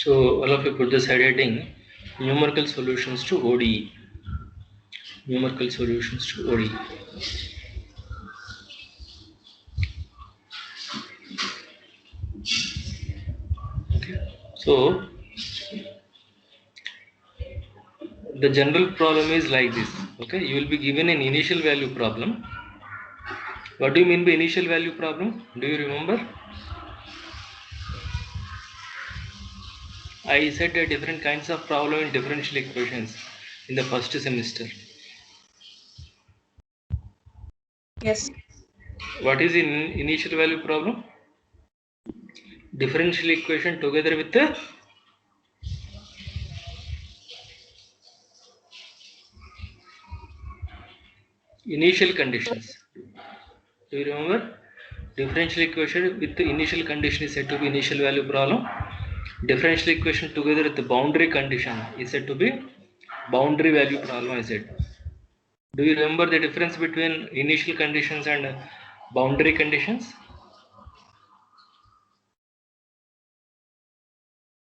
So all of you put the side heading numerical solutions to ODE. Numerical solutions to ODE. Okay. So the general problem is like this. Okay, you will be given an initial value problem. What do you mean by initial value problem? Do you remember? I said different kinds of problem in differential equations in the first semester. Yes. What is in initial value problem? Differential equation together with the initial conditions. Do you remember? Differential equation with the initial condition is said to be initial value problem. Differential equation together with the boundary condition is said to be boundary value problem, I said. Do you remember the difference between initial conditions and boundary conditions?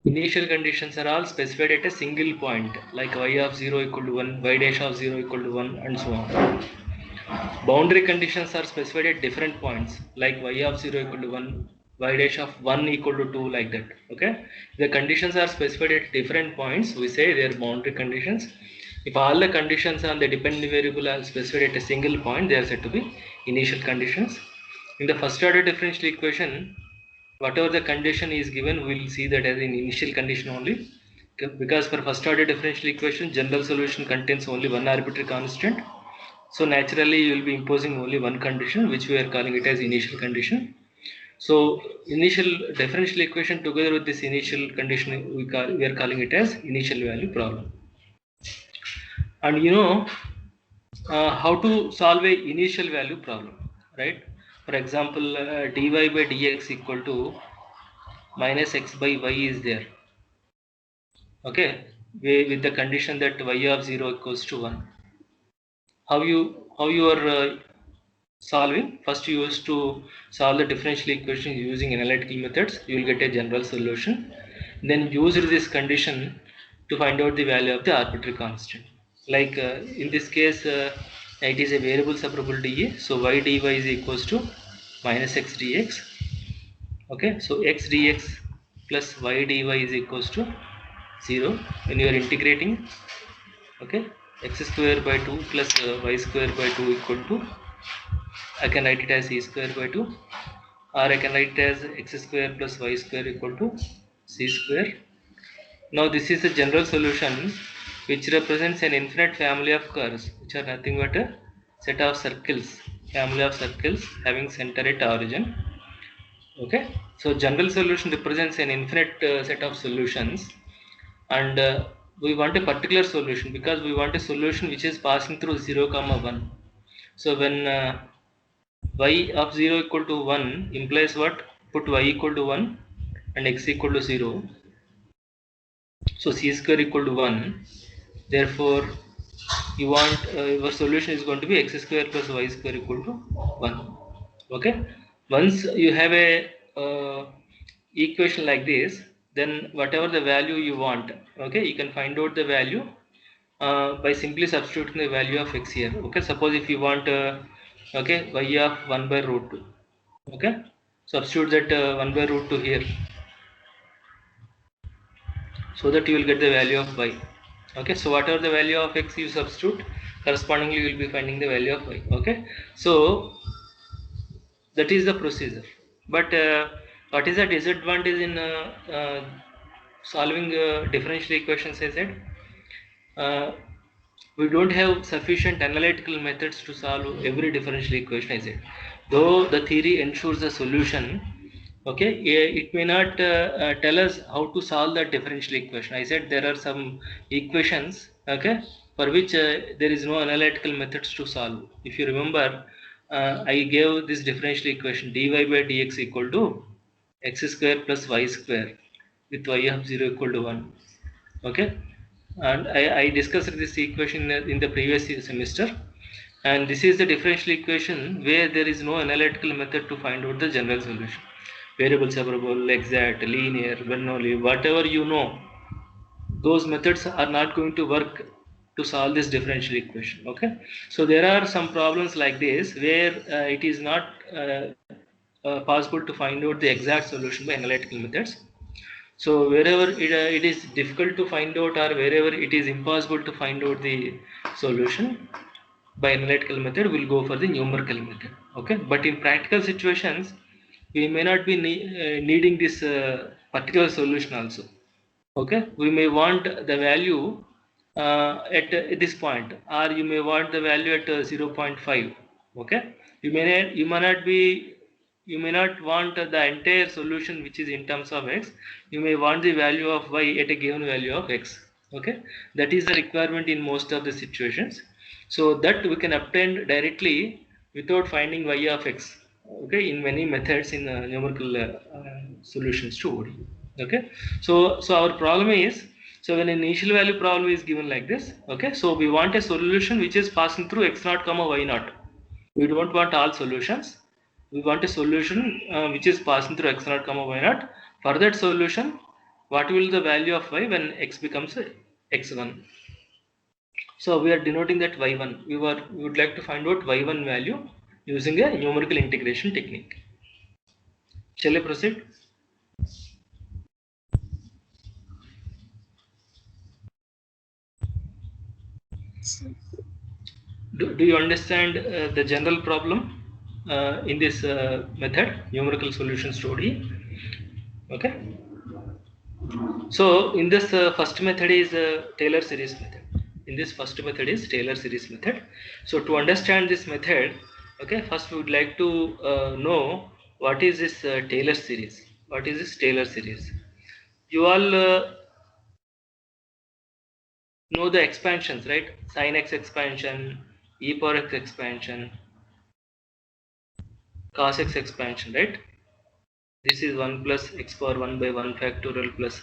Initial conditions are all specified at a single point, like y of 0 equal to 1, y dash of 0 equal to 1, and so on. Boundary conditions are specified at different points, like y of 0 equal to 1, y dash of 1 equal to 2, like that. Okay, the conditions are specified at different points. We say they are boundary conditions. If all the conditions on the dependent variable are specified at a single point, they are said to be initial conditions. In the first order differential equation, whatever the condition is given, we will see that as an initial condition only, because for first order differential equation, general solution contains only one arbitrary constant. So naturally you will be imposing only one condition, which we are calling it as initial condition. So initial differential equation together with this initial condition, we are calling it as initial value problem. And you know how to solve a initial value problem, right? For example, dy by dx equal to minus x by y is there. Okay, with the condition that y of 0 equals to 1. How you are solving? First you used to solve the differential equation using analytical methods. You will get a general solution. Then use this condition to find out the value of the arbitrary constant. Like in this case, it is a variable separable dA. So y dy is equals to minus x dx. Okay, so x dx plus y dy is equals to 0 when you are integrating. Okay, x square by 2 plus y square by 2 equal to, I can write it as e square by 2, or I can write it as x square plus y square equal to c square. Now this is a general solution which represents an infinite family of curves which are nothing but a set of circles, family of circles having center at origin. Okay, so general solution represents an infinite set of solutions, and we want a particular solution because we want a solution which is passing through 0 comma 1. So when y of 0 equal to 1 implies what? Put y equal to 1 and x equal to 0. So c square equal to 1. Therefore, you want your solution is going to be x square plus y square equal to 1. Okay. Once you have a equation like this, then whatever the value you want, okay, you can find out the value by simply substituting the value of x here. Okay, suppose if you want okay, y of 1 by root 2. Okay, substitute that 1 by root 2 here, so that you will get the value of y. Okay, so whatever the value of x you substitute, correspondingly you will be finding the value of y. Okay, so that is the procedure. But what is the disadvantage in solving differential equations? I said we don't have sufficient analytical methods to solve every differential equation. I said, though the theory ensures the solution, okay, it may not tell us how to solve that differential equation. I said there are some equations, okay, for which there is no analytical methods to solve. If you remember, I gave this differential equation dy by dx equal to x square plus y square with y of 0 equal to 1. Okay, and I discussed this equation in the previous semester, and this is the differential equation where there is no analytical method to find out the general solution. variable separable, exact, linear, Bernoulli, whatever you know, those methods are not going to work to solve this differential equation. Okay, so there are some problems like this where it is not possible to find out the exact solution by analytical methods. So wherever it is difficult to find out, or wherever it is impossible to find out the solution by analytical method, we'll go for the numerical method. Okay, but in practical situations we may not be needing this particular solution also. Okay, we may want the value at this point, or you may want the value at 0.5. Okay, you may not want the entire solution which is in terms of x. You may want the value of y at a given value of x. Okay, that is the requirement in most of the situations, so that we can obtain directly without finding y of x. Okay, in many methods in numerical solutions to ODE. Okay, so our problem is, so when an initial value problem is given like this, okay, so we want a solution which is passing through x naught comma y naught. We don't want all solutions, we want a solution which is passing through x naught comma y naught. For that solution, what will the value of y when x becomes x1? So we are denoting that y1. We would like to find out y1 value using a numerical integration technique. Shall I proceed? Do you understand the general problem in this method, numerical solution story? Okay. So in this first method is Taylor series method. In this first method is Taylor series method. So to understand this method, okay, first we would like to know what is this Taylor series. What is this Taylor series? You all know the expansions, right? Sin x expansion, e power x expansion, cos x expansion, right? This is 1 plus x power 1 by 1 factorial plus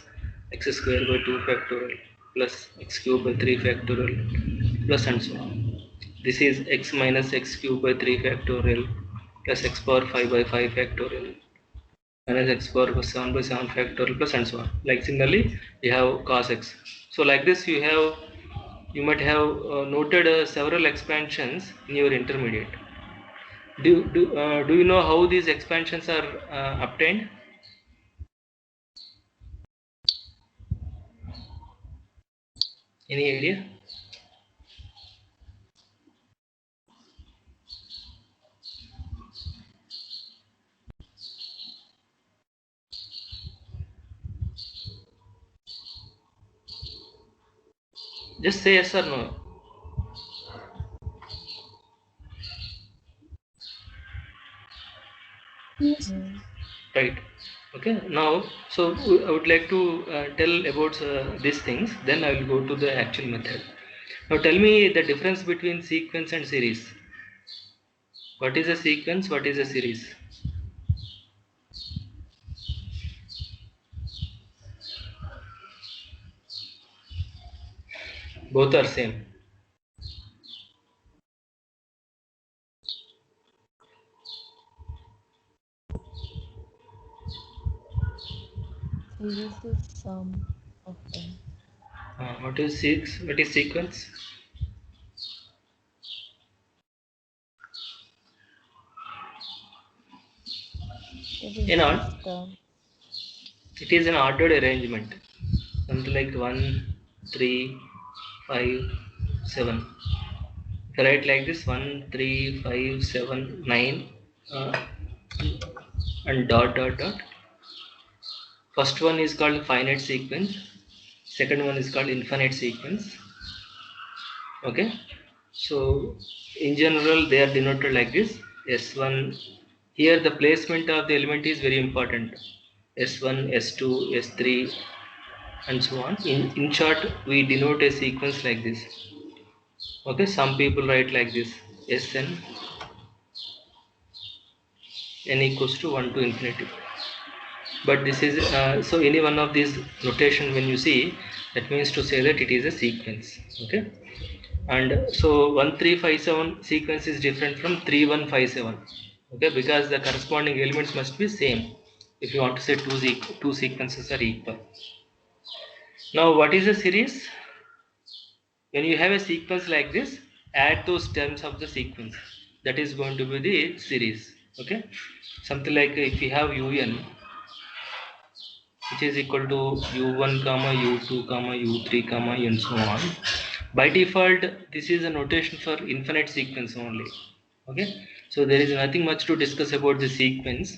x square by 2 factorial plus x cube by 3 factorial plus and so on. This is x minus x cube by 3 factorial plus x power 5 by 5 factorial minus x power 7 by 7 factorial plus and so on. Like similarly, you have cos x. So like this, you might have noted several expansions in your intermediate. Do you know how these expansions are obtained? Any idea? Just say yes or no. Yes. Right. Okay. Now, so I would like to tell about these things. Then I will go to the actual method. Now, tell me the difference between sequence and series. What is a sequence? What is a series? Both are same. Series is sum of them. What is six? What is sequence? It is In all, system. it is an ordered arrangement. Something like 1, 3, 5, 7. If I write like this 1, 3, 5, 7, 9, and dot dot dot. First one is called finite sequence, second one is called infinite sequence. Okay, so in general they are denoted like this: S1. Here the placement of the element is very important: S1, S2, S3 and so on. In short, we denote a sequence like this. Okay, some people write like this: Sn, n equals to 1 to infinity. But this is so any one of these notation when you see, that means to say that it is a sequence. Okay, and so 1357 sequence is different from 3157. Okay, because the corresponding elements must be same. if you want to say two sequences are equal. Now what is a series? When you have a sequence like this, add those terms of the sequence. That is going to be the series. Okay, something like if you have un, which is equal to u1 comma u2 comma u3 comma and so on. By default, this is a notation for infinite sequence only. Okay, so there is nothing much to discuss about the sequence.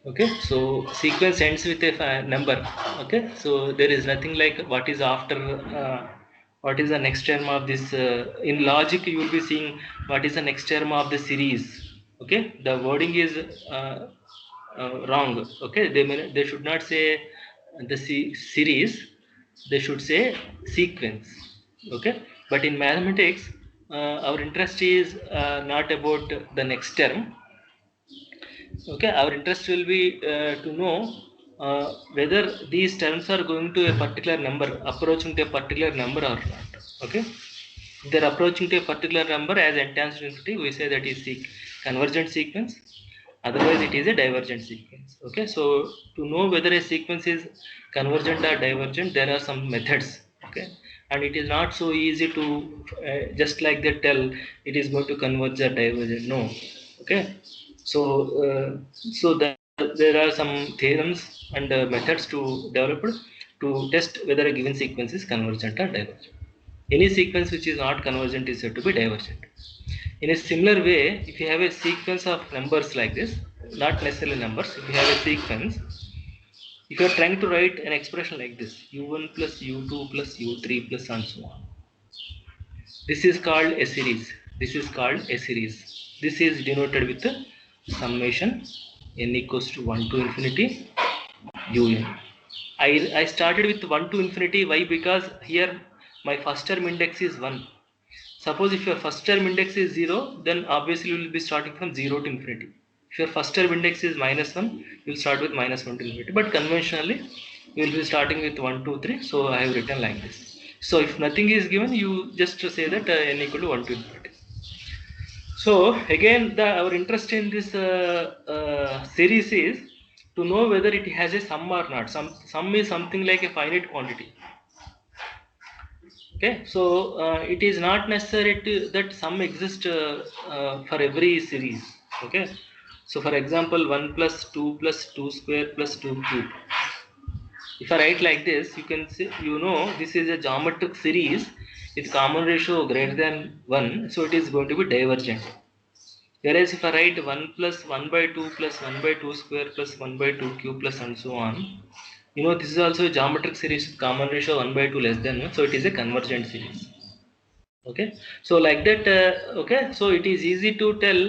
Okay, so sequence ends with a number. Okay, so there is nothing like what is after, what is the next term of this. In logic, you will be seeing what is the next term of the series. Okay, the wording is wrong. Okay, they should not say the series, they should say sequence. Okay, but in mathematics, our interest is not about the next term. Okay, our interest will be to know whether these terms are going to a particular number, approaching to a particular number or not. Okay, if they're approaching to a particular number as n tends to infinity, we say that is convergent sequence, otherwise it is a divergent sequence. Okay, so to know whether a sequence is convergent or divergent, there are some methods. Okay, and it is not so easy to just like they tell it is going to converge or divergent. No. Okay, so so that there are some theorems and methods to develop to test whether a given sequence is convergent or divergent. Any sequence which is not convergent is said to be divergent. In a similar way, if you have a sequence of numbers like this, not necessarily numbers, if you have a sequence, if you are trying to write an expression like this, u1 plus u2 plus u3 plus and so on, this is called a series. This is called a series. This is denoted with the summation n equals to 1 to infinity un. I started with 1 to infinity. Why? Because here my first term index is 1. Suppose if your first term index is 0, then obviously you will be starting from 0 to infinity. If your first term index is -1, you will start with -1 to infinity. But conventionally, you will be starting with 1, 2, 3. So I have written like this. So if nothing is given, you just say that n equal to 1 to infinity. So again, our interest in this series is to know whether it has a sum or not. Sum is something like a finite quantity. Okay, so it is not necessary that sum exists for every series. Okay, so for example, 1 plus 2 plus 2 square plus 2 cube. If I write like this, you can see, this is a geometric series with common ratio greater than 1, so it is going to be divergent. Whereas if I write 1 plus 1 by 2 plus 1 by 2 square plus 1 by 2 cube plus and so on, this is also a geometric series with common ratio 1 by 2 less than 1, so it is a convergent series. Okay, so like that. Okay, so it is easy to tell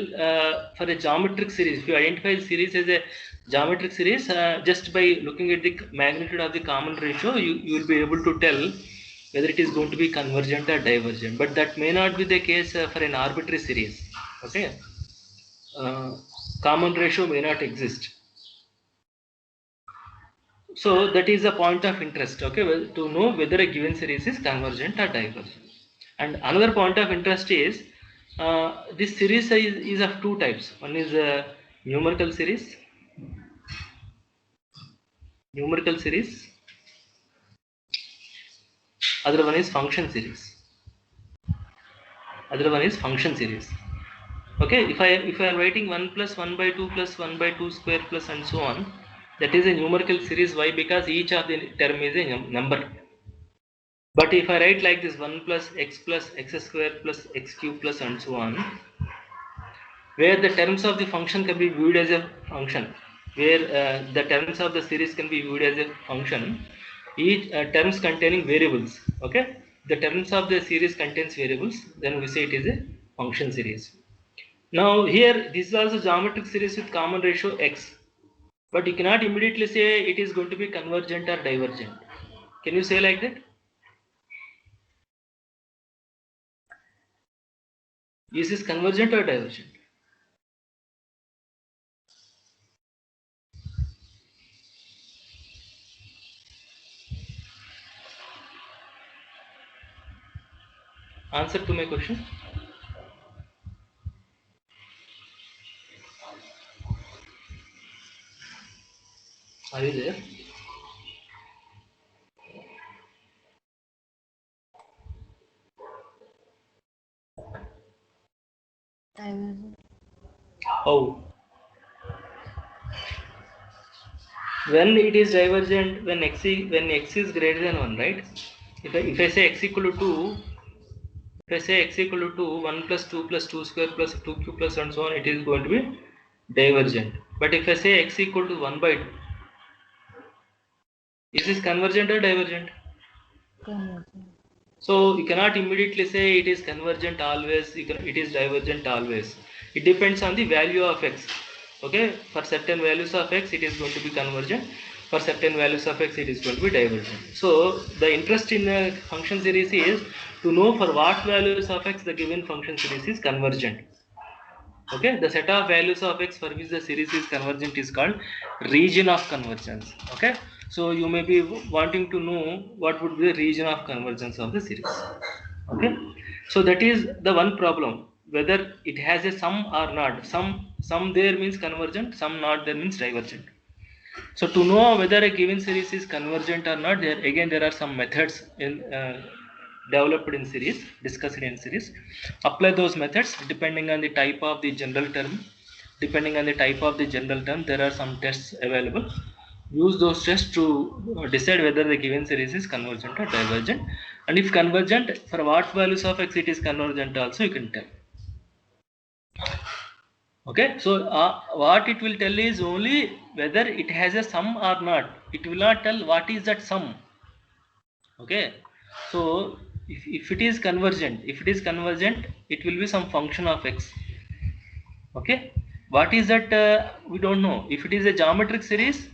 for a geometric series. If you identify the series as a geometric series, just by looking at the magnitude of the common ratio, you will be able to tell whether it is going to be convergent or divergent. But that may not be the case for an arbitrary series. Okay, common ratio may not exist. So that is a point of interest. Okay, well, to know whether a given series is convergent or divergent. And another point of interest is this series is of two types. One is a numerical series. Other one is function series. Okay, if I am writing 1 plus 1 by 2 plus 1 by 2 square plus and so on, that is a numerical series. Why? Because each of the term is a number. But if I write like this 1 plus x square plus x cube plus and so on, where the terms of the function can be viewed as a function, where the terms of the series can be viewed as a function, each terms containing variables. Okay, the terms of the series contains variables, then we say it is a function series. Now here this is also geometric series with common ratio x, but you cannot immediately say it is going to be convergent or divergent. Can you say like that? Is this convergent or divergent? Answer to my question. Are you there? Divergent. How? When it is divergent, when x is greater than 1, right? If I say x equal to 2, if I say x equal to 2, 1 plus 2 plus 2 square plus 2 cube plus and so on, it is going to be divergent. But if I say x equal to 1 by 2, is this convergent or divergent? Convergent. So you cannot immediately say it is convergent always, it is divergent always. It depends on the value of x. Okay, for certain values of x it is going to be convergent, for certain values of x it is going to be divergent. So the interest in a function series is to know for what values of x the given function series is convergent. Okay, the set of values of x for which the series is convergent is called region of convergence. Okay, so you may be wanting to know what would be the region of convergence of the series. Okay, so that is the one problem, whether it has a sum or not. Some there means convergent, some not there means divergent. So to know whether a given series is convergent or not, there are some methods in developed in series, discussed in series. Apply those methods depending on the type of the general term. Depending on the type of the general term, there are some tests available. Use those tests to decide whether the given series is convergent or divergent. And if convergent, for what values of x it is convergent also you can tell. Okay, so what it will tell is only whether it has a sum or not. It will not tell what is that sum. Okay, so if it is convergent, it will be some function of x. Okay, what is that? We don't know. If it is a geometric series,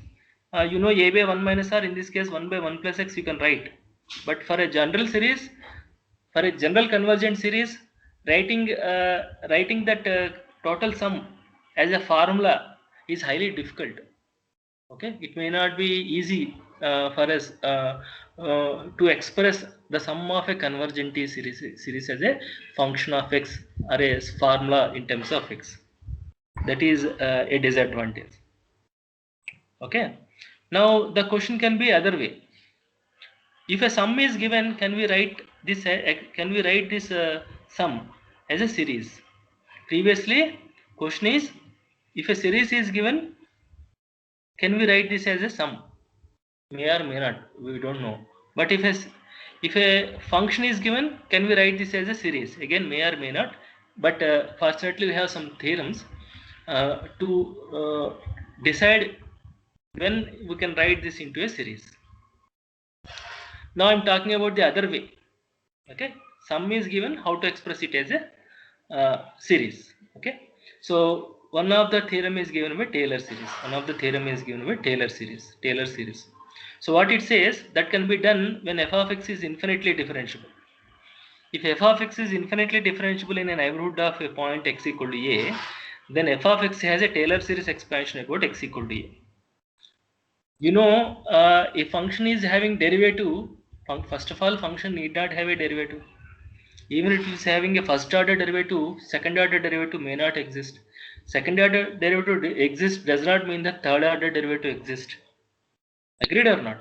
you know a by 1 minus r, in this case 1 by 1 plus x you can write. But for a general series, for a general convergent series, writing that total sum as a formula is highly difficult. Okay, it may not be easy for us to express the sum of a convergent series as a function of x or a formula in terms of x. That is a disadvantage. Okay, now the question can be other way. If a sum is given, can we write this sum as a series? Previously, question is, if a series is given, can we write this as a sum? May or may not, we don't know. But if a function is given, can we write this as a series? Again, may or may not. But fortunately, we have some theorems to decide when we can write this into a series. Now I'm talking about the other way. Okay, sum is given, how to express it as a series. Okay, so one of the theorem is given by Taylor series. So what it says, that can be done when f of x is infinitely differentiable. If f of x is infinitely differentiable in a neighborhood of a point x equal to a, then f of x has a Taylor series expansion about x equal to a. You know, a function is having derivative. First of all, function need not have a derivative. Even if it is having a first order derivative, second order derivative may not exist. Second order derivative exists does not mean that third order derivative exists. Agreed or not?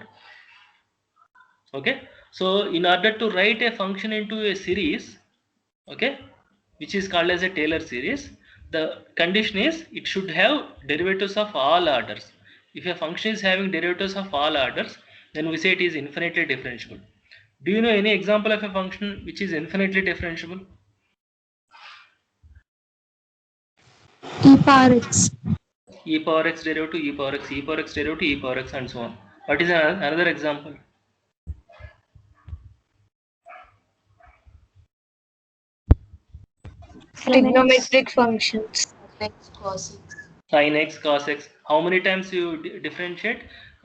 Okay, so in order to write a function into a series, okay, which is called as a Taylor series, the condition is it should have derivatives of all orders. If a function is having derivatives of all orders, then we say it is infinitely differentiable. Do you know any example of a function which is infinitely differentiable? E power x. E power x derivative, e power x, e power x derivative, e power x, and so on. What is another example? Trigonometric functions. X, cos x. Sin x, cos x. How many times you differentiate?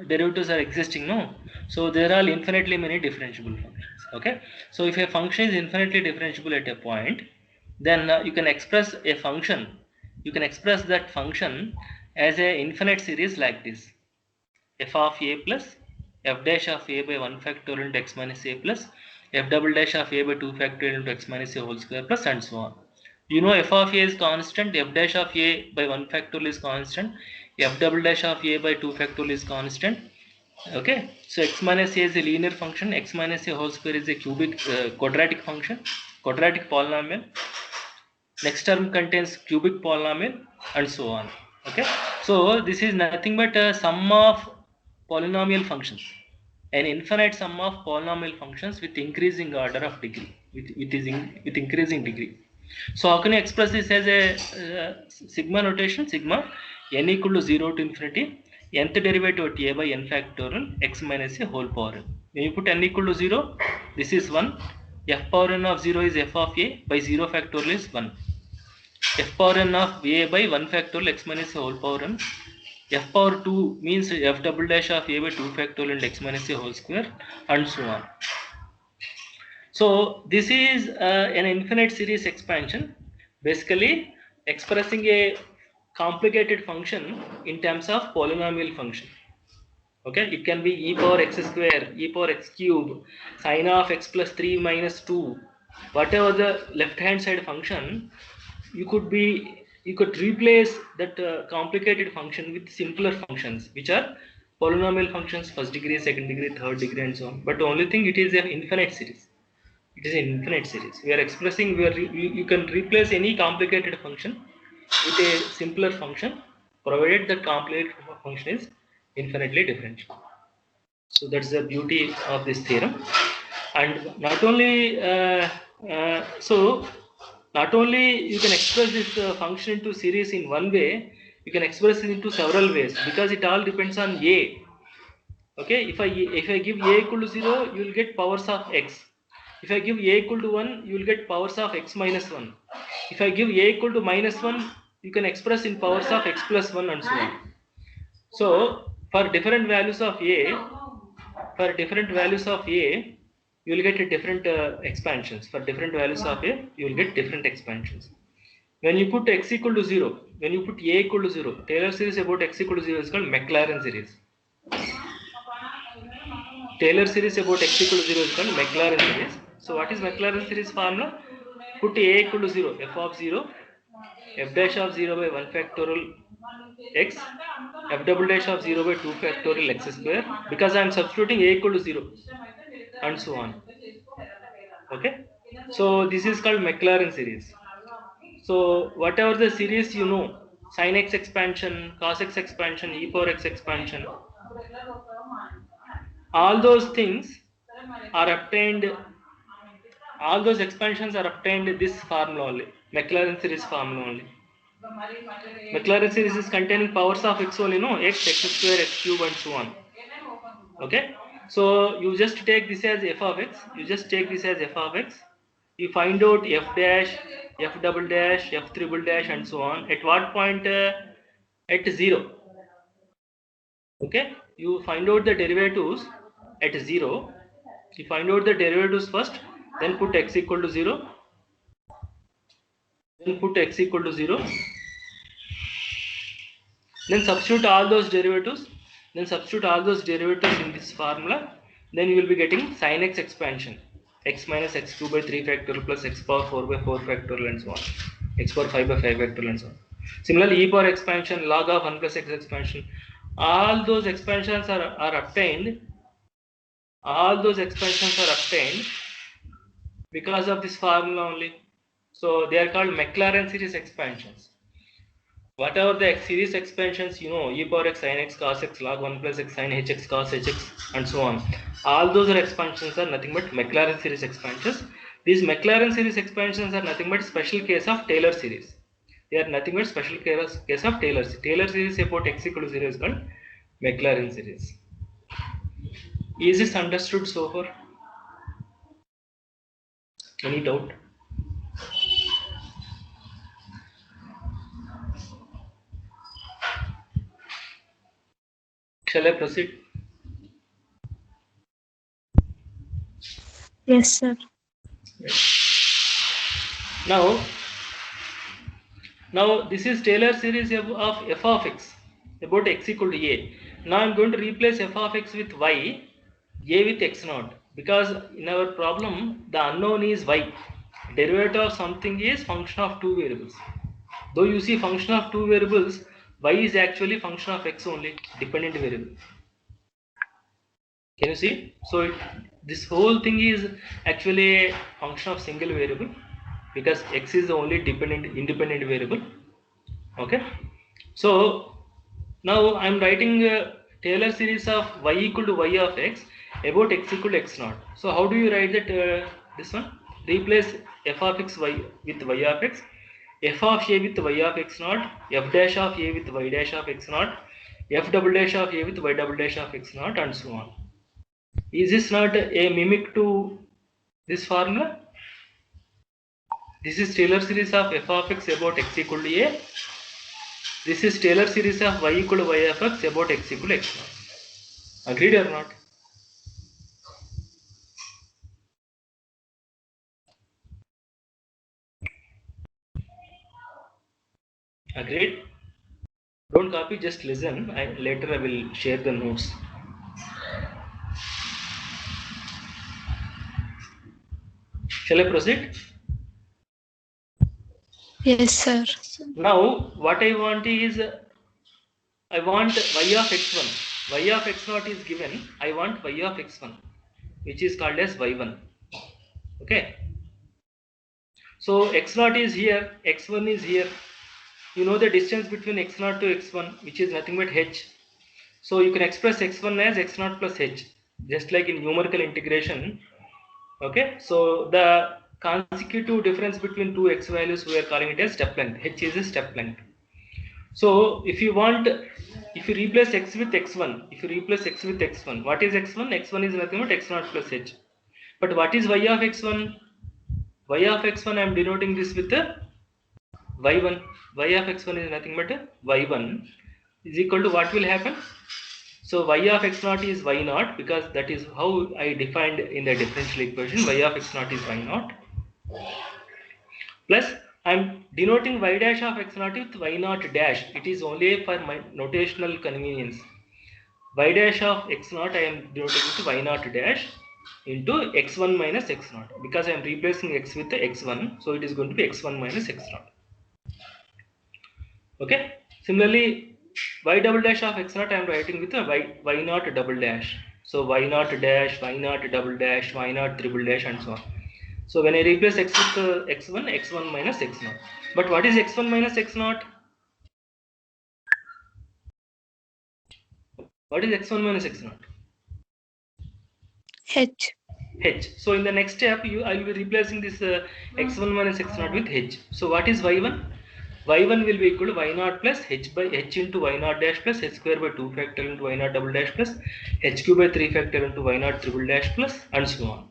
Derivatives are existing, no? So there are infinitely many differentiable functions. Okay. So if a function is infinitely differentiable at a point, then you can express a function. You can express that function as a infinite series like this: f of a plus f dash of a by 1 factorial into x minus a plus f double dash of a by 2 factorial into x minus a whole square plus and so on. You know f of a is constant, f dash of a by 1 factorial is constant, f double dash of a by 2 factorial is constant. Okay, so x minus a is a linear function, x minus a whole square is a cubic quadratic function, quadratic polynomial. Next term contains cubic polynomial and so on. Okay, so this is nothing but a sum of polynomial functions, an infinite sum of polynomial functions with increasing order of degree, with increasing degree. So how can you express this as a sigma notation? Sigma n equal to 0 to infinity nth derivative at a by n factorial x minus a whole power n. When you put n equal to 0, this is 1. F power n of 0 is f of a by 0 factorial is 1. F power n of a by 1 factorial x minus a whole power n. F power 2 means f double dash of a by 2 factorial and x minus a whole square and so on. So this is an infinite series expansion, basically expressing a complicated function in terms of polynomial function. Okay, it can be e power x square, e power x cube, sine of x plus 3 minus 2, whatever the left hand side function. You could replace that complicated function with simpler functions, which are polynomial functions, first degree, second degree, third degree, and so on. But the only thing, it is an infinite series. It is an infinite series. We are expressing, you can replace any complicated function with a simpler function, provided the complicated function is infinitely differentiable. So that's the beauty of this theorem. And not only not only you can express this function into series in one way, you can express it into several ways, because it all depends on a. Okay, if I give a equal to 0, you will get powers of x. If I give a equal to 1, you will get powers of x minus 1. If I give a equal to minus 1, you can express in powers of x plus 1 and so on. So for different values of a, you will get different expansions. For different values of a, you will get different expansions. When you put x equal to 0, when you put a equal to 0, Taylor series about x equal to 0 is called Maclaurin series. Taylor series about x equal to 0 is called Maclaurin series. So what is Maclaurin series formula? Put a equal to 0, f of 0, f dash of 0 by 1 factorial x, f double dash of 0 by 2 factorial x square, because I am substituting a equal to 0 and so on. Okay, so this is called Maclaurin series. So whatever the series, you know, sin x expansion, cos x expansion, e power x expansion, all those things are obtained, all those expansions are obtained this formula only, Maclaurin series formula only. Maclaurin series is containing powers of x only, no, x square, x cube and so on. Okay, so you just take this as f of x, you find out f dash, f double dash, f triple dash and so on. At what point? At 0. Okay, you find out the derivatives at 0. You find out the derivatives first, then put x equal to 0. Then put x equal to 0. Then substitute all those derivatives. In this formula. Then you will be getting sin x expansion. X minus x cube by 3 factorial plus x power 4 by 4 factorial and so on. X power 5 by 5 factorial and so on. Similarly, e power expansion, log of 1 plus x expansion. All those expansions are obtained. All those expansions are obtained because of this formula only. So they are called Maclaurin series expansions. Whatever the series expansions, you know, e power x sin x cos x log 1 plus x sin hx cos hx and so on. All those are expansions are nothing but Maclaurin series expansions. These Maclaurin series expansions are nothing but special case of Taylor series. They are nothing but special case of Taylor series. Taylor series about x equal to 0 is called Maclaurin series. Is this understood so far? Any doubt? Shall I proceed? Yes, sir. Now this is Taylor series of f of x about x equal to a. Now I am going to replace f of x with y, a with x naught, because in our problem the unknown is y. Derivative of something is function of two variables. Though you see function of two variables, y is actually function of x only, dependent variable. Can you see? So this whole thing is actually a function of single variable because x is the only independent variable. Okay. So now I am writing a Taylor series of y equal to y of x about x equal to x naught. So how do you write that? This one, replace f of x y with y of x, f of a with y of x naught, f dash of a with y dash of x naught, f double dash of a with y double dash of x naught, and so on. Is this not a mimic to this formula? This is Taylor series of f of x about x equal to a. This is Taylor series of y equal to y of x about x equal to x naught. Agreed or not? Agreed? Don't copy, just listen. Later I will share the notes. Shall I proceed? Yes, sir. Now what I want is I want y of x1. Y of x0 is given. I want y of x1, which is called as y1. Okay. So x0 is here, x1 is here. You know the distance between x0 to x1, which is nothing but h. So you can express x1 as x0 plus h, just like in numerical integration. Okay, so the consecutive difference between two x values, we are calling it as step length. H is a step length. So if you replace x with x1, what is x1? x1 is nothing but x0 plus h. But what is y of x1? Y of x1, I am denoting this with a y1. Y of x1 is nothing but a y1 is equal to what will happen? So y of x0 is y0 because that is how I defined in the differential equation. Y of x0 is y0 plus I am denoting y dash of x0 with y0 dash. It is only for my notational convenience. Y dash of x0 I am denoting with y0 dash into x1 minus x0 because I am replacing x with the x1, so it is going to be x1 minus x0. Okay. Similarly, y double dash of x0 I am writing with a y0 double dash. So y0 dash, y0 double dash, y0 triple dash, and so on. So when I replace x with x1, x1 minus x0. But what is x1 minus x0? What is x1 minus x0? H. H. So in the next step, I will be replacing this x1 minus x0 with h. So what is y1? Y1 will be equal to y0 plus h by h into y0 dash plus h square by 2 factorial into y0 double dash plus h cube by 3 factorial into y0 triple dash plus, and so on.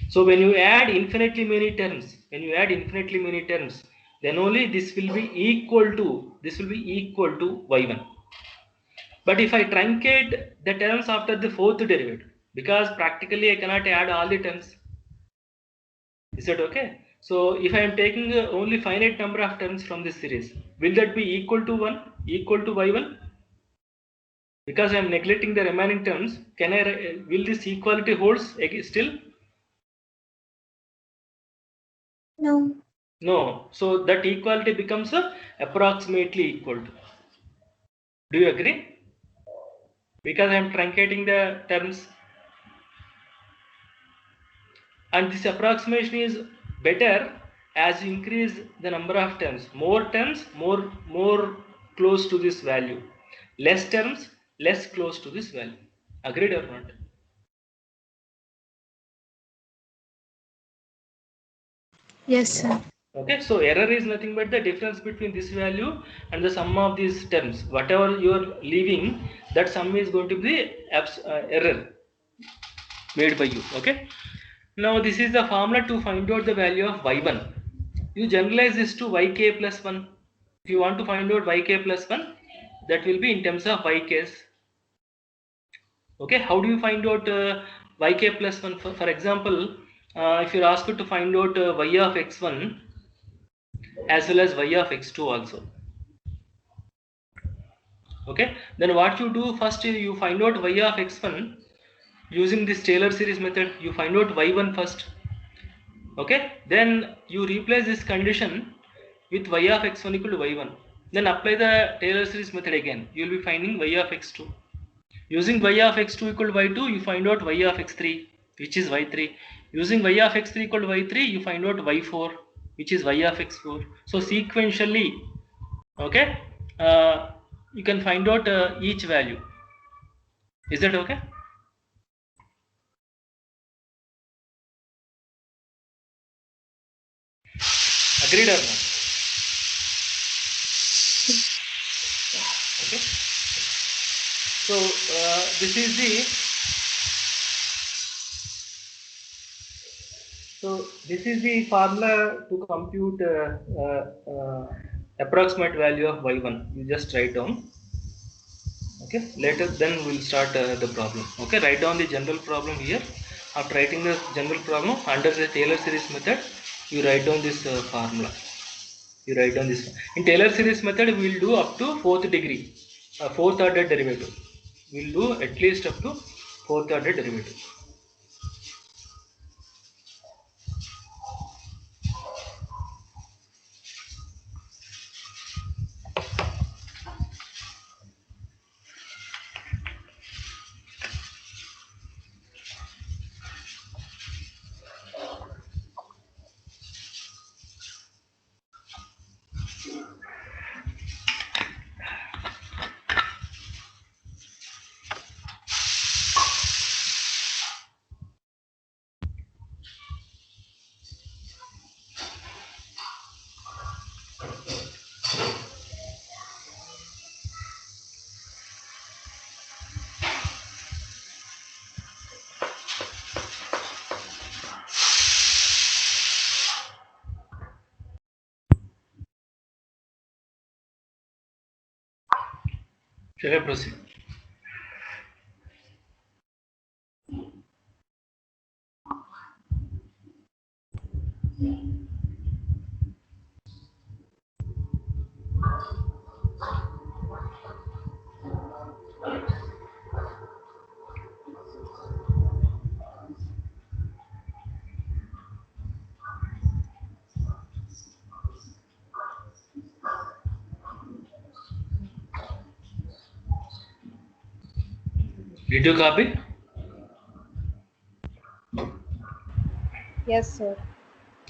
So when you add infinitely many terms, then only this will be equal to y1. But if I truncate the terms after the fourth derivative, because practically I cannot add all the terms. Is that okay? So if I am taking only finite number of terms from this series, will that be equal to y1? Because I am neglecting the remaining terms, will this equality holds still? No. No. So that equality becomes approximately equal to. Do you agree? Because I am truncating the terms. And this approximation is better as you increase the number of terms. More terms, more close to this value. Less terms, less close to this value. Agreed or not? Yes, sir. Okay, so error is nothing but the difference between this value and the sum of these terms. Whatever you are leaving, that sum is going to be error made by you. Okay. Now this is the formula to find out the value of y1. You generalize this to yk plus 1. If you want to find out yk plus 1, that will be in terms of yk's. Okay, how do you find out yk plus 1? For example, if you are asked to find out y of x1 as well as y of x2 also. Okay, then what you do first, you find out y of x1 using this Taylor series method. You find out y1 first. Okay, then you replace this condition with y of x1 equal to y1. Then apply the Taylor series method again. You will be finding y of x2. Using y of x2 equal to y2, you find out y of x3, which is y3. Using y of x3 equal to y3, you find out y4, which is y of x4. So sequentially, okay, you can find out each value. Is that okay? Agreed or not? Okay. So this is the formula to compute approximate value of y1. You just write down. Okay. Later, then we'll start the problem. Okay. Write down the general problem here. After writing the general problem under the Taylor series method, you write down this formula. You write down this. In Taylor series method, we will do up to fourth degree, fourth order derivative. We will do at least up to fourth order derivative. Shall I proceed? Did you copy? Yes, sir.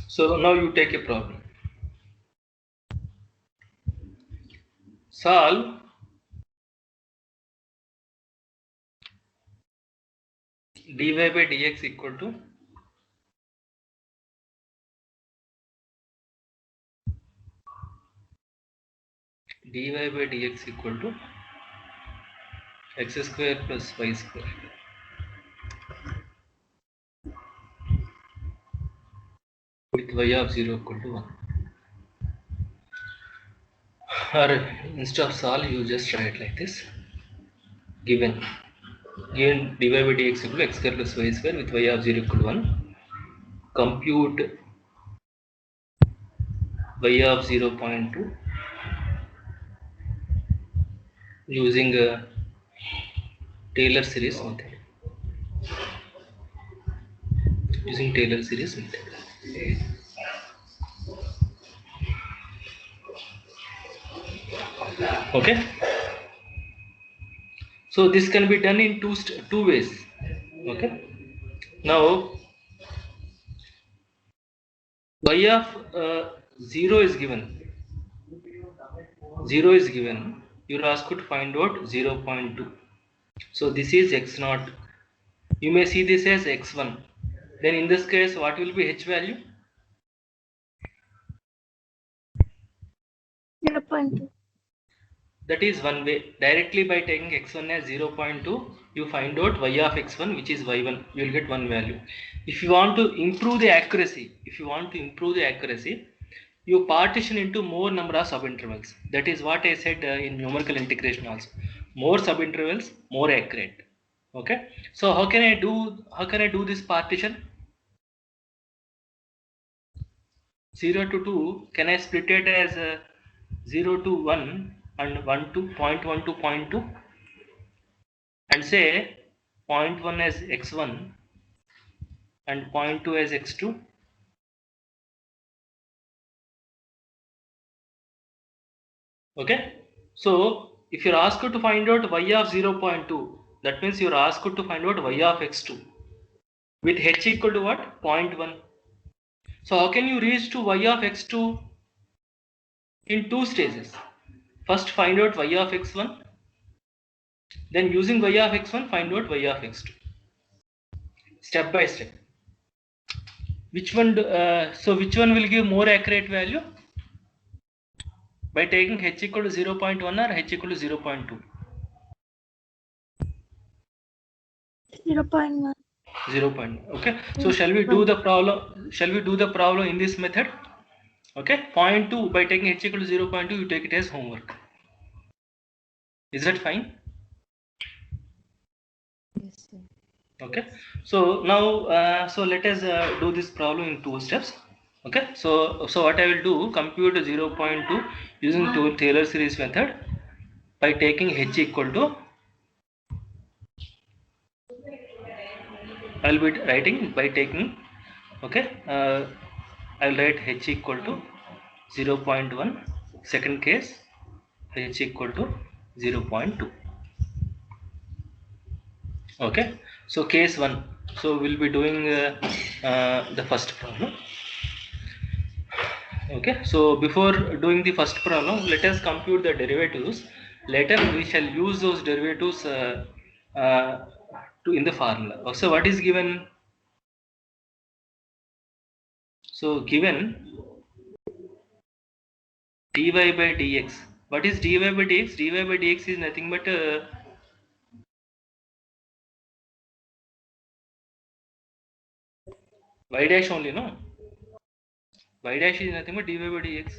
So now you take a problem. Solve dy by dx equal to dy by dx equal to x square plus y square with y of 0 equal to 1. Or instead of solve, you just write like this. Given dy by dx equal to x square plus y square with y of 0 equal to 1. Compute y of 0.2 using a Taylor series method. Using Taylor series method. Okay. So this can be done in two ways. Okay. Now y of 0 is given. 0 is given. You are asked to find out 0.2. So this is x0. You may see this as x1. Then in this case, what will be h value? 0.2. That is one way. Directly by taking x1 as 0.2, you find out y of x1, which is y1. You will get one value. If you want to improve the accuracy, you partition into more number of subintervals. That is what I said in numerical integration also. More subintervals, more accurate. Okay. So how can I do this partition? 0 to 2, can I split it as 0 to 1 and 1 to 0.1 to 0.2 and say 0.1 as x1 and 0.2 as x2? Okay, so if you're asked to find out y of 0.2, that means you're asked to find out y of x2 with h equal to what? 0.1. So how can you reach to y of x2 in two stages? First find out y of x1, then using y of x1 find out y of x2. Step by step. Which one? So which one will give more accurate value? By taking h equal to 0.1 or h equal to 0.2? 0.1. 0.1. Okay. So shall we do the problem? Shall we do the problem in this method? Okay. 0.2 by taking h equal to 0.2, you take it as homework. Is that fine? Yes, sir. Okay. So now, so let us do this problem in two steps. Okay. So what I will do, compute 0.2 using Taylor series method by taking h equal to, I'll be writing by taking, okay, I'll write h equal to 0.1, second case h equal to 0.2. Okay, so case 1, so we'll be doing the first problem. Okay, so before doing the first problem, let us compute the derivatives. Later we shall use those derivatives to in the formula. So what is given? So given dy by dx. What is dy by dx? Dy by dx is nothing but y dash only, no? Y dash is nothing but dy by dx.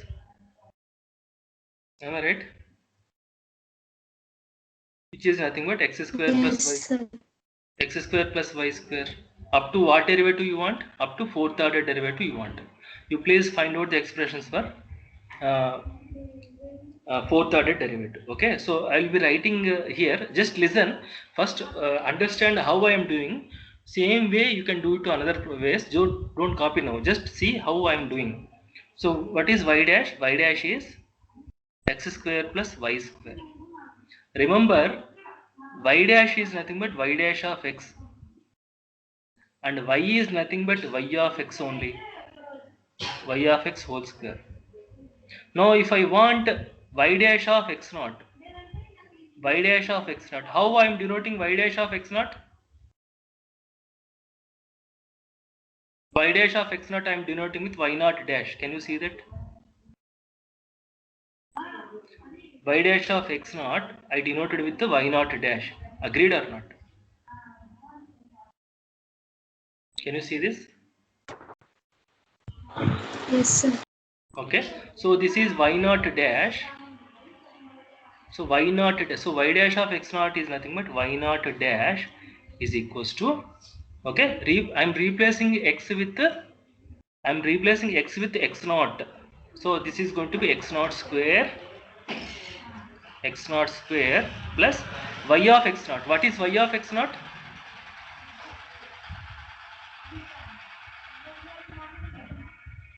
Am I right? Which is nothing but x square plus Yes, y. sir. X square plus y square. Up to what derivative you want? Up to fourth order derivative you want. You please find out the expressions for uh, fourth order derivative. Okay, so I will be writing here. Just listen first. Understand how I am doing. Same way you can do it to another ways. Don't copy now. Just see how I am doing. So what is y dash? Y dash is x square plus y square. Remember, y dash is nothing but y dash of x, and y is nothing but y of x only, y of x whole square. Now if I want y dash of x naught, y dash of x naught, how I am denoting y dash of x naught? Y dash of x naught I am denoting with y naught dash. Can you see that? Y dash of x naught I denoted with the y naught dash. Agreed or not? Can you see this? Yes, sir. Okay, so this is y naught dash. So y naught, so y dash of x naught is nothing but y naught dash is equals to, okay, I'm replacing x with x naught. So this is going to be x naught square plus y of x naught. What is y of x naught?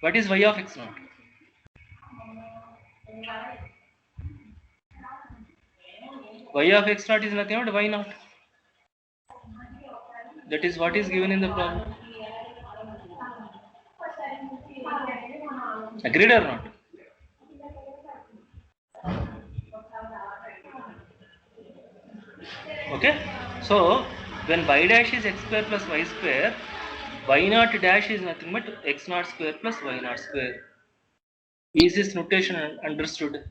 What is y of x naught? Y of x naught is nothing but y naught. That is what is given in the problem. Agreed or not? Okay, so when y dash is x square plus y square, y naught dash is nothing but x naught square plus y naught square. Is this notation understood?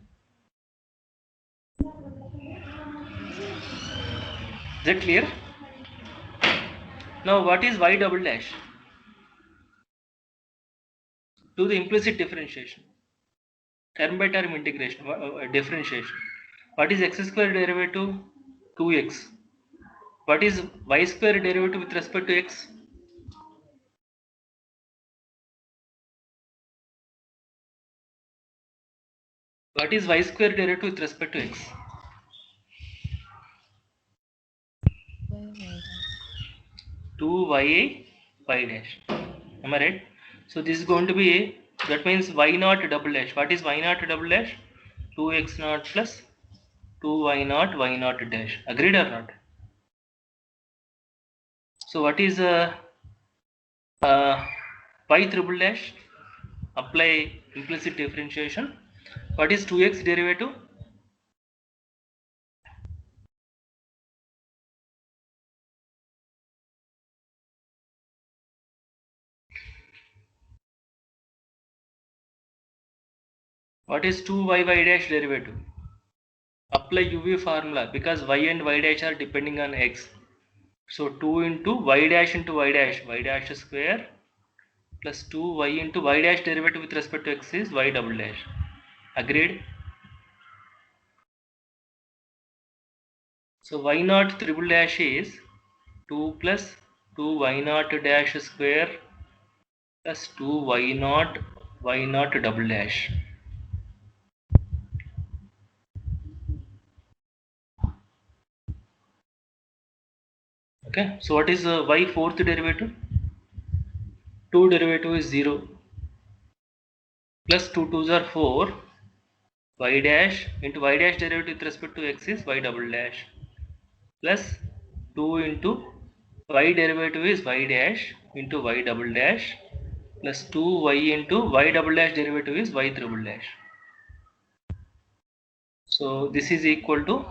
Is that clear? Now what is y double dash? Do the implicit differentiation, term by term integration, differentiation. What is x square derivative? 2x. What is y square derivative with respect to x? What is y square derivative with respect to x? Y dash. 2y y dash. Am I right? So this is going to be, that means y naught double dash. What is y naught double dash? 2x naught plus 2y naught dash. Agreed or not? So what is y triple dash? Apply implicit differentiation. What is 2x derivative? What is 2y dash derivative? Apply UV formula because y and y dash are depending on x. So 2 into y dash square plus 2y into y dash derivative with respect to x is y double dash. Agreed? So y naught triple dash is 2 plus 2y naught dash square plus 2y naught double dash. Okay, so what is y fourth derivative? 2 derivative is 0 plus 2 2s are 4 y dash into y dash derivative with respect to x is y double dash plus 2 into y derivative is y dash into y double dash plus 2y into y double dash derivative is y triple dash. So this is equal to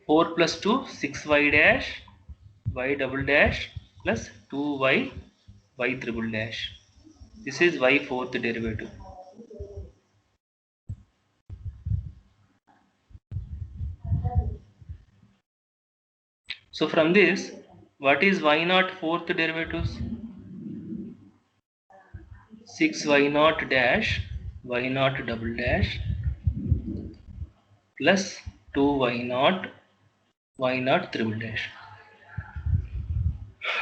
4 plus 2 6y dash y double dash plus 2y y triple dash. This is y fourth derivative. So from this, what is y naught fourth derivatives? 6y naught dash y naught double dash plus 2y naught triple dash.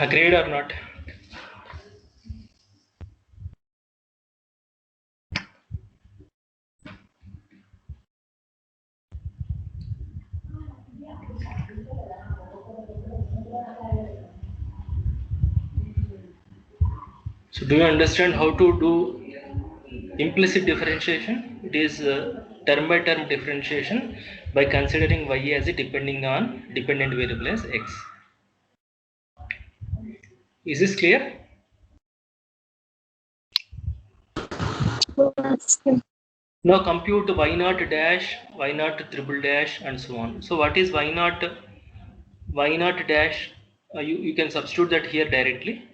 Agreed or not? So do you understand how to do implicit differentiation? It is term by term differentiation by considering y as a dependent variable as x. Is this clear? Yes, sir. Now compute y naught dash, y naught triple dash and so on. So what is y naught dash? You can substitute that here directly.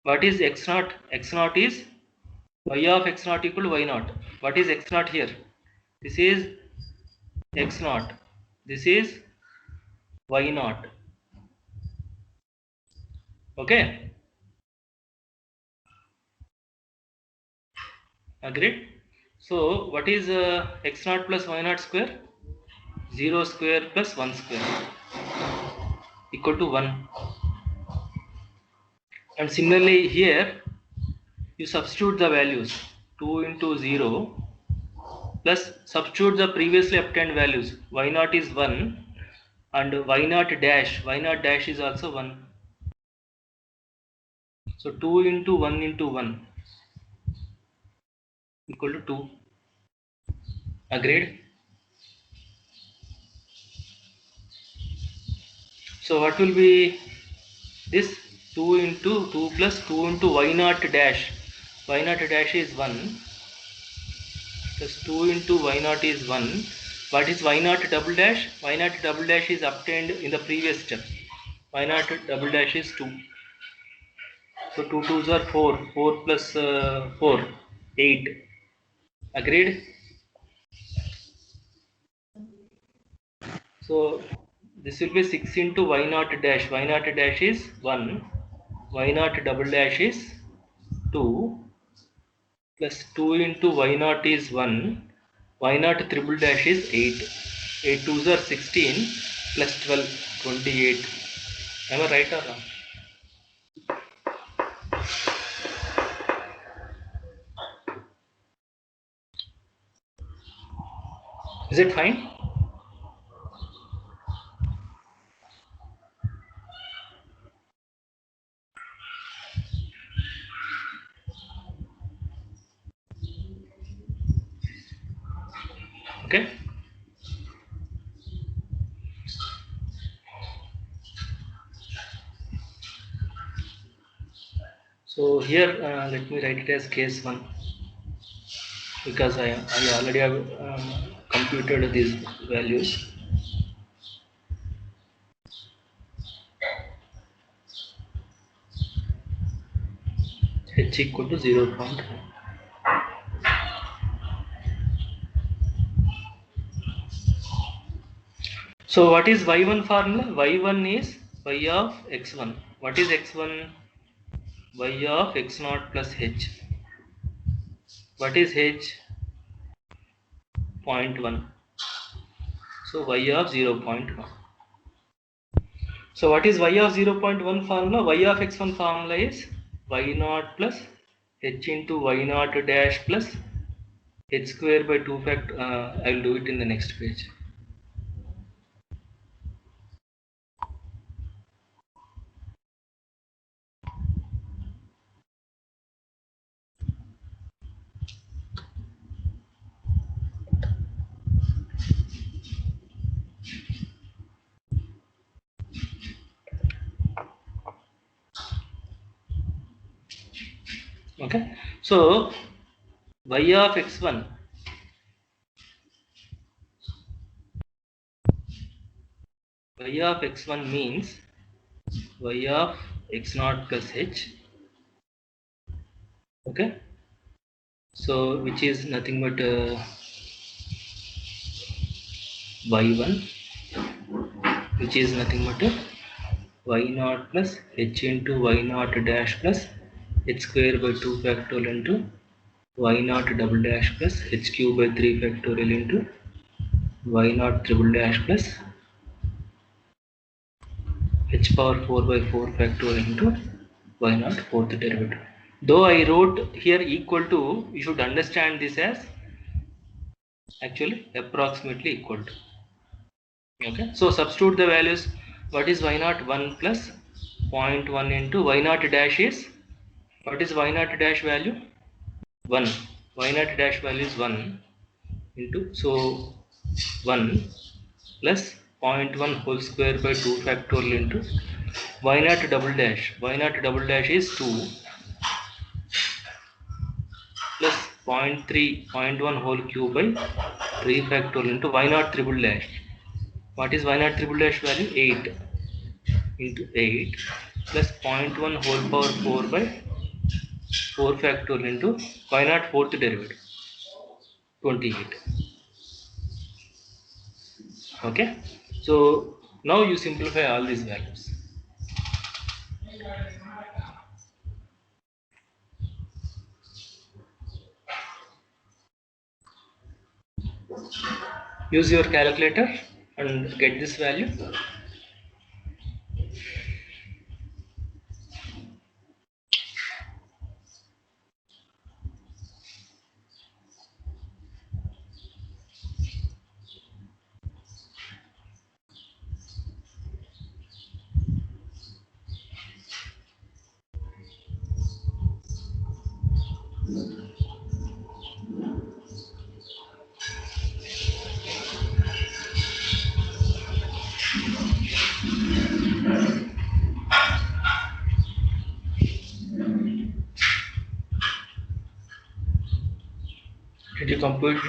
What is x naught? X naught is y of x naught equal to y naught. What is x naught here? This is x naught. This is y naught. Okay, agreed. So what is x naught plus y naught square? 0 square plus 1 square equal to 1. And similarly here you substitute the values 2 into 0 plus substitute the previously obtained values. Y naught is 1 and y naught dash is also 1. So 2 into 1 into 1 equal to 2. Agreed? So what will be this? 2 into 2 plus 2 into y naught dash. Y naught dash is 1 plus 2 into y naught is 1. What is y naught double dash? Y naught double dash is obtained in the previous step. Y naught double dash is 2. So 2 2s are 4. 4 plus 4, 8. Agreed? So this will be 6 into y naught dash. Y naught dash is 1. Y naught double dash is 2 plus 2 into y naught is 1. Y naught triple dash is 8. 8 2s are 16 plus 12, 28. Am I right or wrong? Is it fine? Okay. So here let me write it as case 1 because I already have computed these values. H equal to 0.1. So what is y1 formula? Y1 is y of x1. What is x1? Y of x0 plus h. What is h? 0.1. So y of 0.1. So what is y of 0.1 formula? Y of x1 formula is y0 plus h into y0 dash plus h square by 2 fact. I will do it in the next page. Okay. So y of x1 means y of x0 plus h. Okay. So which is nothing but y1, which is nothing but y0 plus h into y0 dash plus h square by 2 factorial into y0 double dash plus h cube by 3 factorial into y0 triple dash plus h power 4 by 4 factorial into y0 fourth derivative. Though I wrote here equal to, you should understand this as actually approximately equal to. Okay, so substitute the values. What is y0? 1 plus 0.1 into y0 dash is, what is y0 dash value? 1. Y0 dash value is 1 into, so 1 plus 0.1 whole square by 2 factorial into y0 double dash. Y0 double dash is 2 plus 0.3, 0.1 whole cube by 3 factorial into y0 triple dash. What is y0 triple dash value? 8 into 8 plus 0.1 whole power 4 by 4 factorial into y0 fourth derivative, 28. Okay, so now you simplify all these values. Use your calculator and get this value. Did you compute it?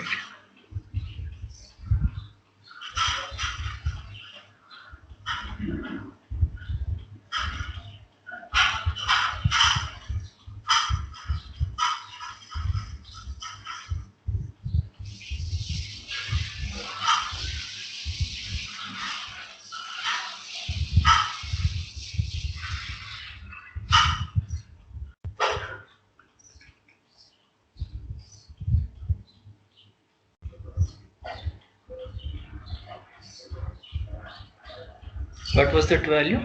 What was that value?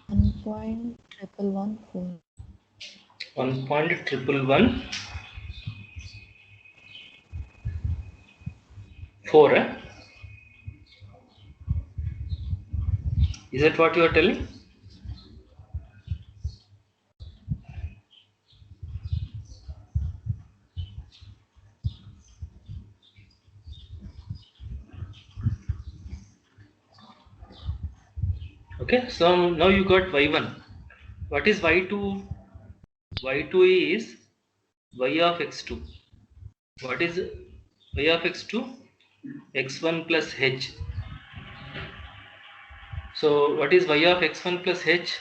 $1.114. 1.114. Is that what you are telling? Okay, so now you got y1. What is y2? Y2 is y of x2. What is y of x2? x1 plus h. So what is y of x1 plus h?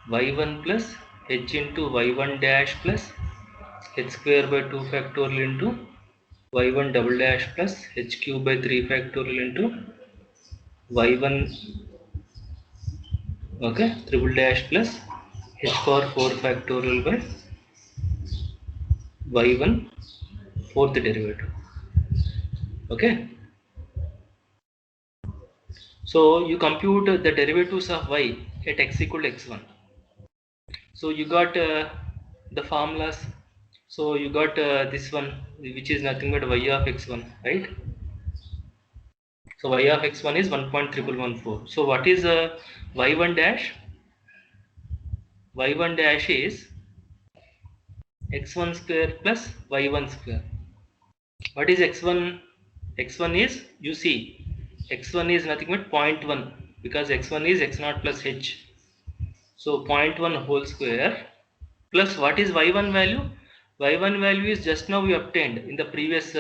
y1 plus h into y1 dash plus h square by 2 factorial into y1 double dash plus h cube by 3 factorial into y1, okay, triple dash plus h power 4 factorial by y1 fourth derivative. Okay, so you compute the derivatives of y at x equal to x1. So you got the formulas. So you got this one, which is nothing but y of x1, right? So y of x1 is 1.3114. So what is y1 dash? Y1 dash is x1 square plus y1 square. What is x1? X1 is, you see, x1 is nothing but 0.1 because x1 is x0 plus h. So 0.1 whole square plus what is y1 value? Y1 value is just now we obtained in the previous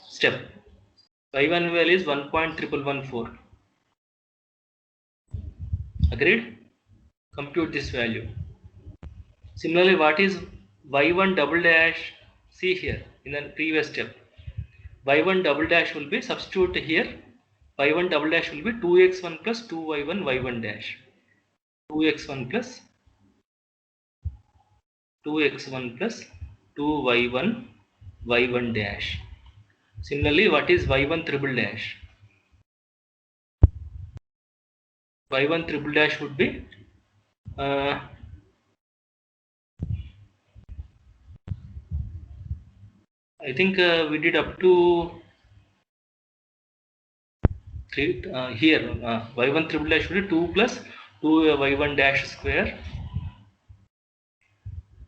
step. Y1 value is 1.1114. Agreed? Compute this value. Similarly, what is y1 double dash? See here in the previous step. Y1 double dash will be, substitute here, y1 double dash will be 2x1 plus 2y1 y1 dash. 2x1 plus 2x1 plus 2y1 y1 dash. Similarly, what is y1 triple dash? Y1 triple dash would be I think we did up to 3 here. Y1 triple dash would be 2 plus 2 y1 dash square,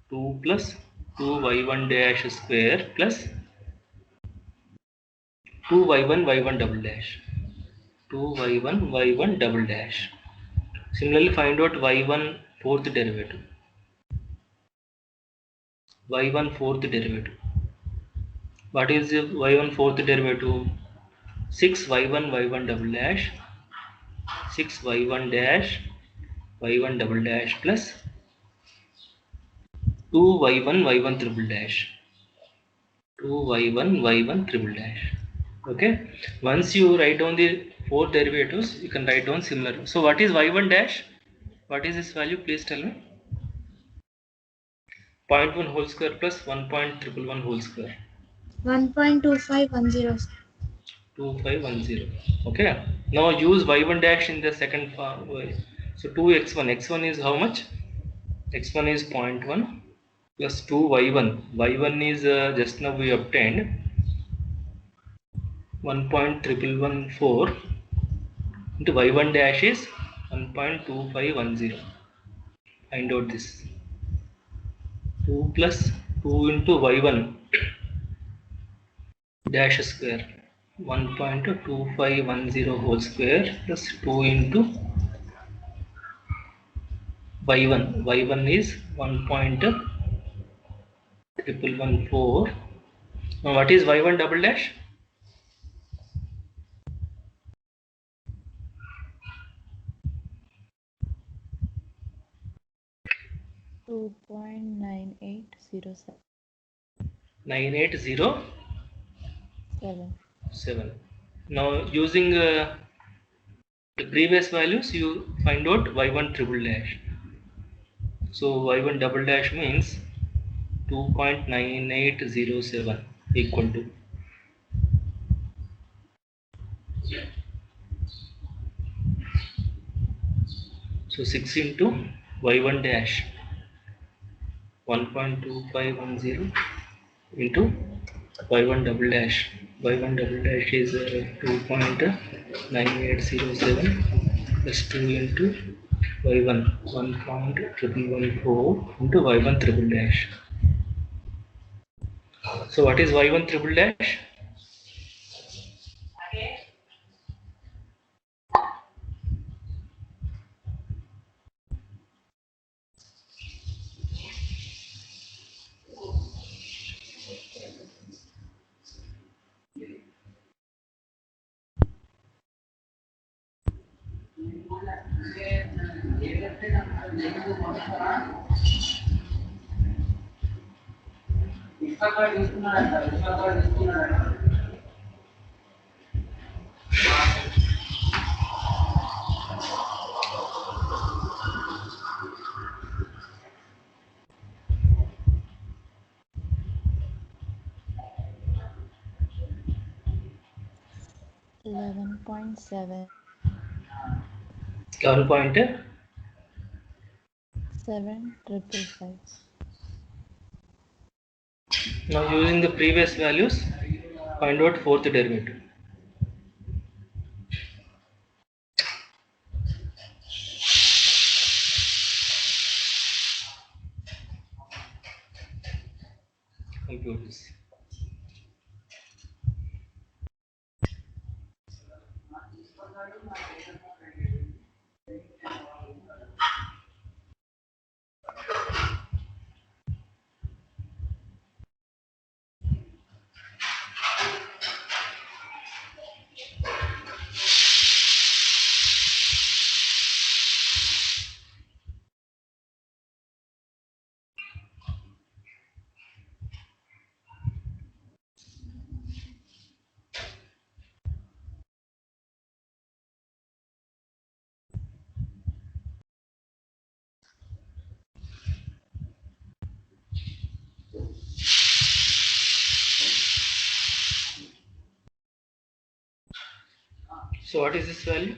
2 plus 2 y1 dash square plus 2 y1 y1 double dash, 2 y1 y1 double dash. Similarly, find out y1 fourth derivative. Y1 fourth derivative. What is the y1 fourth derivative? 6y1 y1 double dash, 6y1 dash y1 double dash plus 2y1 y1 triple dash, 2y1 y1 triple dash. Okay, once you write down the four derivatives, you can write down similar. So what is y1 dash? What is this value? Please tell me. 0.1 whole square plus 1.111 whole square. 1.2510. 2510. Okay. Now use y1 dash in the second form. So 2x1. x1 is how much? x1 is 0.1 plus 2y1. y1 is just now we obtained 1.1114 into y1 dash is 1.2510. Find out this. 2 plus 2 into y1 dash square, 1.2510 whole square plus 2 into y1. y1 is 1.1114. Now what is y1 double dash? 2.9807. 9807. Now using the previous values, you find out y1 triple dash. So y1 double dash means 2.9807 equal to, so 6 into y1 dash 1.2510 into y1 double dash. y1 double dash is 2.9807 plus 2 into y1 1.1114 into y1 triple dash. So what is y1 triple dash? $11.7 7,555. Now using the previous values, find out fourth derivative. Compute this. So what is this value?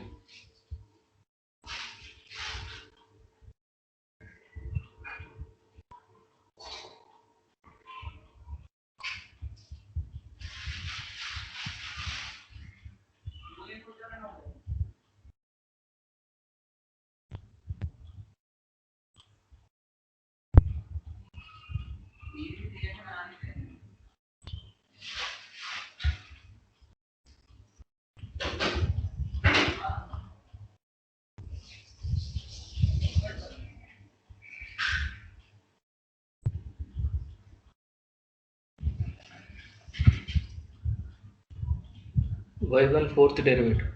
Y1 fourth derivative.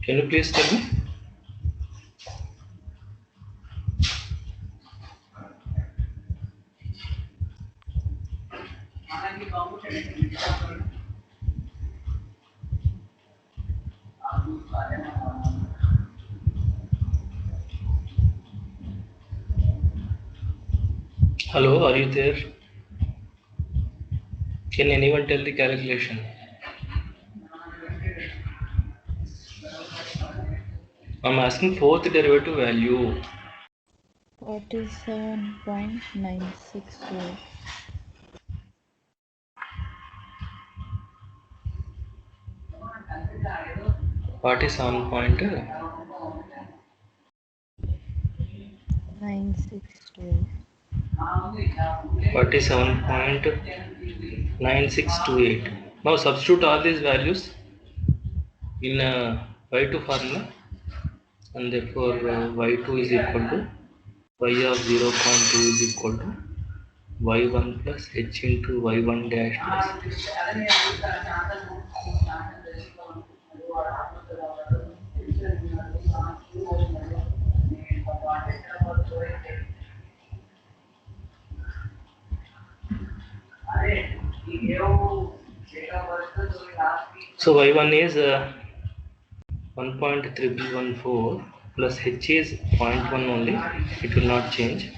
Can you please tell me? Hello, are you there? Can anyone tell the calculation? I'm asking fourth derivative value. 47.964. What is on point? 962. 47.9628. Now substitute all these values in y2 formula, and therefore y2 is equal to y of 0.2 is equal to y1 plus h into y1 dash plus. So y1 is 1.314 plus h is 0.1 only, it will not change.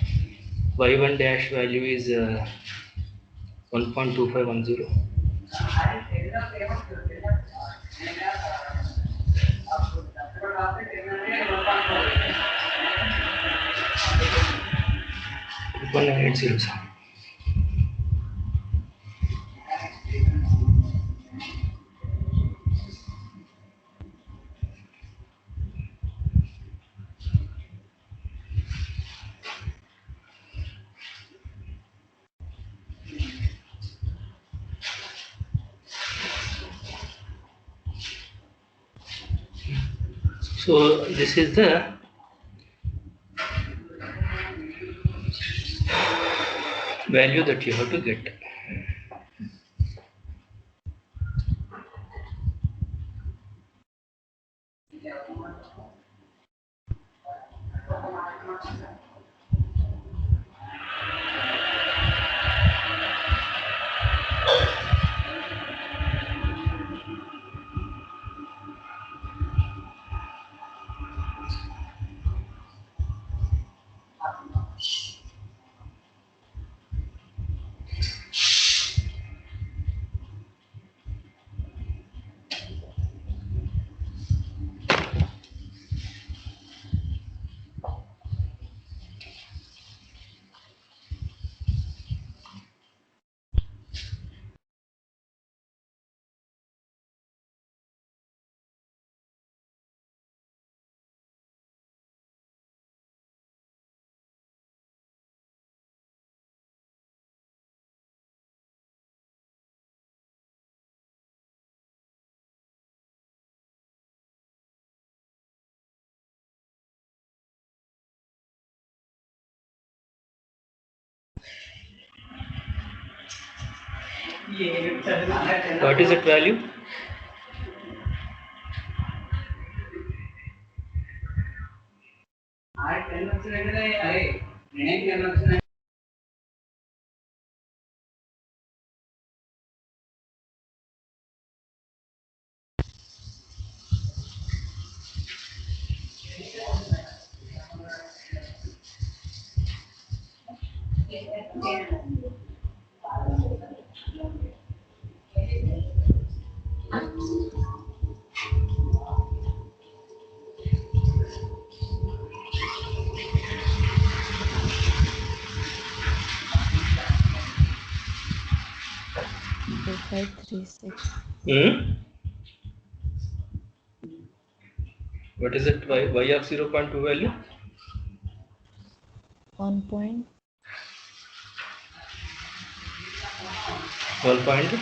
Y1 dash value is 1.2510. One 807. So this is the value that you have to get. What is that value? So 536. What is it? Y of 0.2 value? 1 point. 1 point.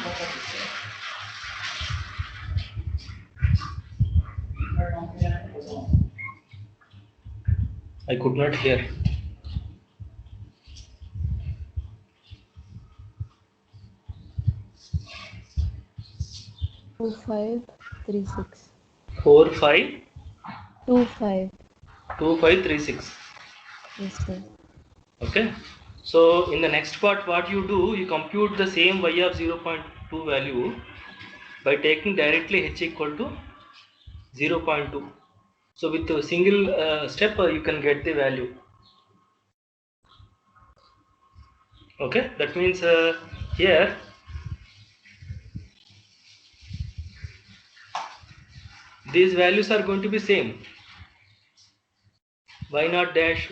I could not hear. 2536. 4, 5, 25. 2, 5, 3, 6. Yes, sir. Okay. So in the next part, what you do, you compute the same y of 0.2 value by taking directly h equal to 0.2. So with a single step, you can get the value. Okay. That means here these values are going to be same. Y naught dash,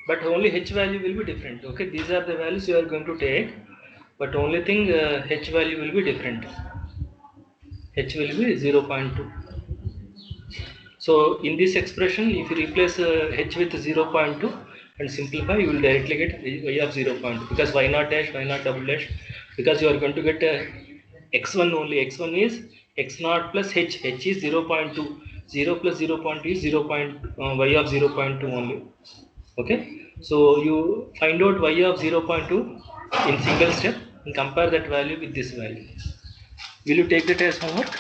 but only h value will be different. Okay. These are the values you are going to take, but only thing h value will be different. H will be 0.2. So in this expression, if you replace h with 0.2 and simplify, you will directly get y of 0.2, because y naught dash, y naught double dash, because you are going to get x1 only. X1 is x naught plus h. H is 0.2. 0 plus 0.2 is 0. Y of 0.2 only. Okay. So you find out y of 0.2 in single step and compare that value with this value. Will you take that as homework?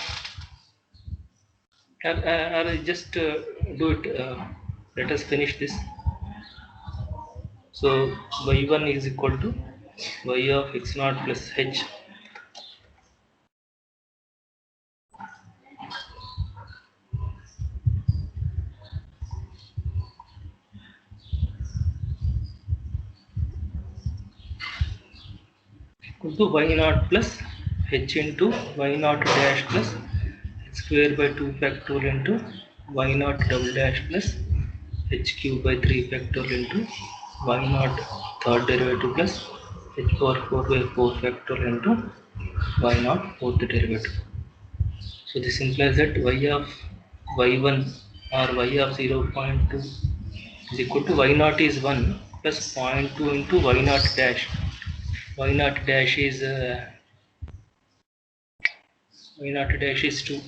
Or just do it. Let us finish this. So y1 is equal to y of x naught plus h. Equal to y naught plus h into y naught dash plus x square by 2 factorial into y naught double dash plus h cube by 3 factorial into y naught third derivative plus h power 4 by 4 factorial into y naught fourth derivative. So this implies that y of y1 or y of 0.2 is equal to y naught is 1 plus 0.2 into y naught dash. Y naught dash is 2.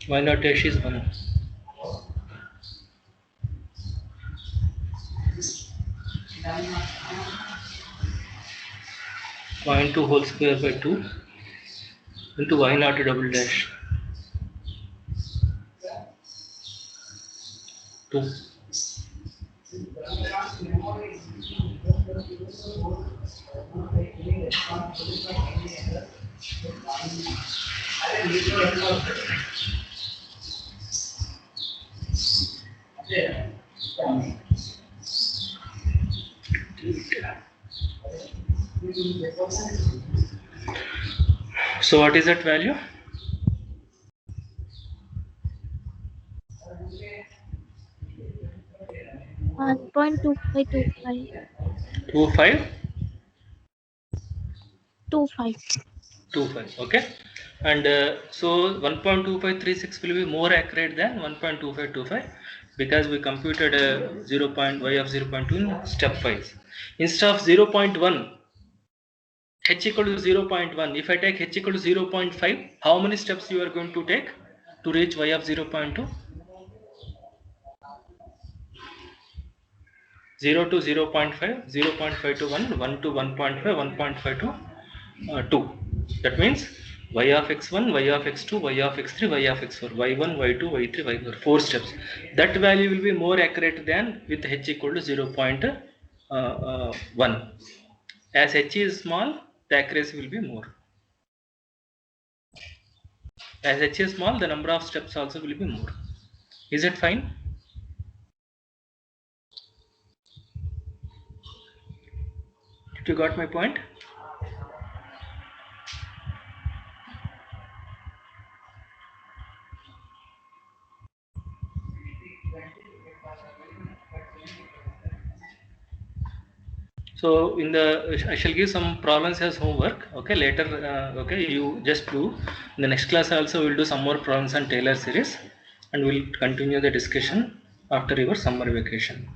Y naught dash is 1. Point 2 whole square by 2 into y naught double dash 2. So what is that value? 1.2525. 25? 25. Okay, and so 1.2536 will be more accurate than 1.2525 because we computed y of 0.2 in stepwise. Instead of 0.1, h equal to 0.1. If I take h equal to 0.5, how many steps you are going to take to reach y of 0.2? 0 to 0.5, 0.5 to 1, 1 to 1.5, 1.5 to 2. That means y of x1, y of x2, y of x3, y of x4, y1, y2, y3, y4, 4 steps. That value will be more accurate than with h equal to 0.1. As h is small, the accuracy will be more. As h is small, the number of steps also will be more. Is it fine? Did you got my point? So in the I shall give some problems as homework. Okay, later. Okay, you just do. In the next class also we will do some more problems on Taylor series, and we'll continue the discussion after your summer vacation.